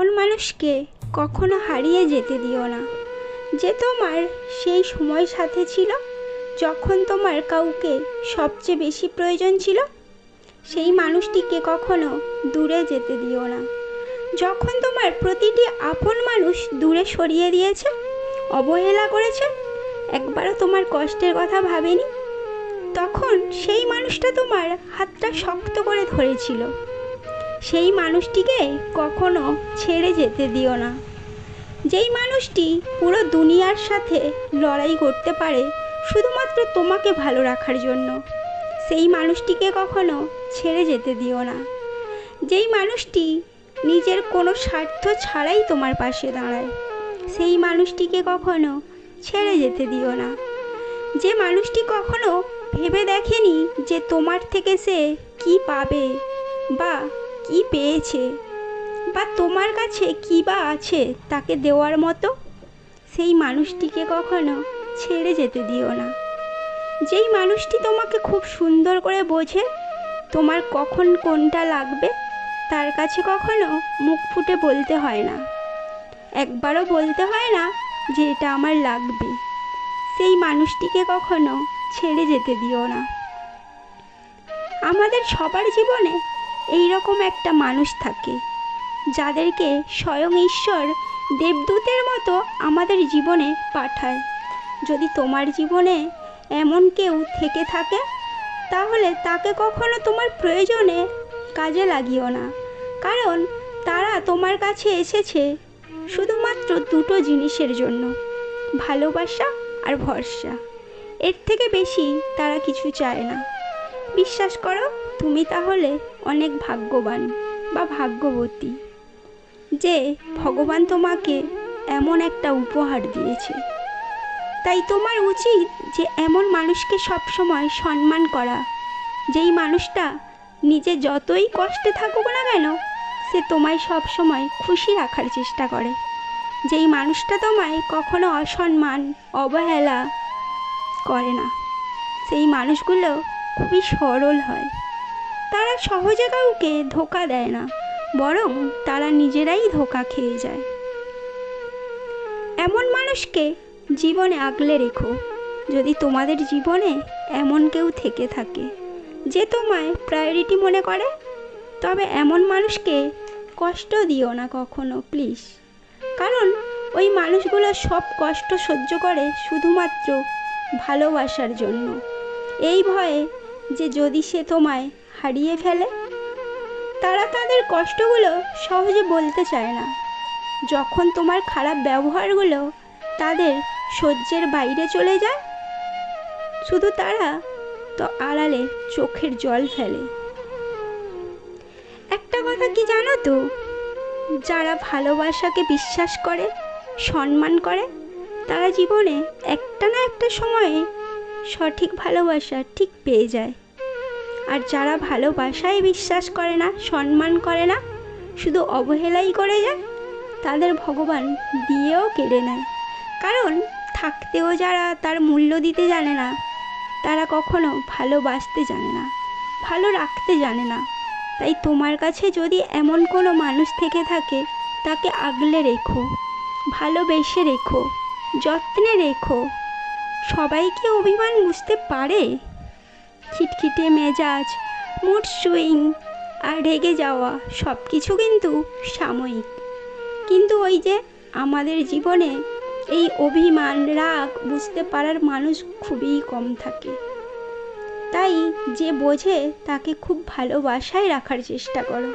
এমন মানুষকে কখনো হারিয়ে যেতে দিও না, যে তোমার সেই সময় সাথে ছিল যখন তোমার কাউকে সবচেয়ে বেশি প্রয়োজন ছিল। সেই মানুষটিকে কখনো দূরে যেতে দিও না, যখন তোমার প্রতিটি আপন মানুষ দূরে সরিয়ে দিয়েছে, অবহেলা করেছে, একবারও তোমার কষ্টের কথা ভাবেনি। তখন সেই মানুষটা তোমার হাতটা শক্ত করে ধরেছিল। সেই মানুষটিকে কখনো ছেড়ে যেতে দিও না। যেই মানুষটি পুরো দুনিয়ার সাথে লড়াই করতে পারে শুধুমাত্র তোমাকে ভালো রাখার জন্য, সেই মানুষটিকে কখনো ছেড়ে যেতে দিও না। যেই মানুষটি নিজের কোনো স্বার্থ ছাড়াই তোমার পাশে দাঁড়ায়, সেই মানুষটিকে কখনো ছেড়ে যেতে দিও না। যে মানুষটি কখনো ভেবে দেখেনি যে তোমার থেকে সে কি পাবে বা কি পেয়েছে, বা তোমার কাছে কী বা আছে তাকে দেওয়ার মতো, সেই মানুষটিকে কখনো ছেড়ে যেতে দিও না। যেই মানুষটি তোমাকে খুব সুন্দর করে বোঝে, তোমার কখন কোনটা লাগবে তার কাছে কখনো মুখ ফুটে বলতে হয় না, একবারও বলতে হয় না যে এটা আমার লাগবে, সেই মানুষটিকে কখনো ছেড়ে যেতে দিও না। আমাদের সবার জীবনে এই রকম একটা মানুষ থাকে, যাদেরকে স্বয়ং ঈশ্বর দেবদূতের মতো আমাদের জীবনে পাঠায়। যদি তোমার জীবনে এমন কেউ থেকে থাকে, তাহলে তাকে কখনো তোমার প্রয়োজনে কাজে লাগিও না, কারণ তারা তোমার কাছে এসেছে শুধুমাত্র দুটো জিনিসের জন্য, ভালোবাসা আর ভরসা। এর থেকে বেশি তারা কিছু চায় না। বিশ্বাস করো, তুমি তাহলে অনেক ভাগ্যবান বা ভাগ্যবতী যে ভগবান তোমাকে এমন একটা উপহার দিয়েছে। তাই তোমার উচিত যে এমন মানুষকে সবসময় সম্মান করা, যেই মানুষটা নিজে যতই কষ্টে থাকুক না কেন, সে তোমায় সবসময় খুশি রাখার চেষ্টা করে। যেই মানুষটা তোমায় কখনো অসম্মান অবহেলা করে না, সেই মানুষগুলো খুবই সরল হয়। তারা সহজে কাউকে ধোঁকা দেয় না, বরং তারা নিজেরাই ধোঁকা খেয়ে যায়। এমন মানুষকে জীবনে আগলে রেখো। যদি তোমাদের জীবনে এমন কেউ থেকে থাকে যে তোমায় প্রায়োরিটি মনে করে, তবে এমন মানুষকে কষ্ট দিও না কখনো, প্লিজ। কারণ ওই মানুষগুলো সব কষ্ট সহ্য করে শুধুমাত্র ভালোবাসার জন্য, এই ভয়ে যে যদি সে তোমায় হারিয়ে ফেলে। তারা তাদের কষ্টগুলো সহজে বলতে চায় না। যখন তোমার খারাপ ব্যবহারগুলো তাদের সহ্যের বাইরে চলে যায়, শুধু তারা তো আড়ালে চোখের জল ফেলে। একটা কথা কি জানো তো, যারা ভালোবাসাকে বিশ্বাস করে, সম্মান করে, তারা জীবনে একটা না একটা সময়ে সঠিক ভালোবাসা ঠিক পেয়ে যায়। আর যারা ভালোবাসায় বিশ্বাস করে না, সম্মান করে না, শুধু অবহেলাই করে যায়, তাদের ভগবান দিয়েও কেড়ে নেয়। কারণ থাকতেও যারা তার মূল্য দিতে জানে না, তারা কখনো ভালোবাসতে জানে না, ভালো রাখতে জানে না। তাই তোমার কাছে যদি এমন কোনো মানুষ থেকে থাকে, তাকে আগলে রেখো, ভালোবেসে রেখো, যত্নে রেখো। সবাই কি অভিমান বুঝতে পারে? খিটখিটে মেজাজ, মুড সুইং আর রেগে যাওয়া সব কিছু কিন্তু সাময়িক। কিন্তু ওই যে আমাদের জীবনে এই অভিমান রাগ বুঝতে পারার মানুষ খুবই কম থাকে। তাই যে বোঝে তাকে খুব ভালোবাসায় রাখার চেষ্টা করো।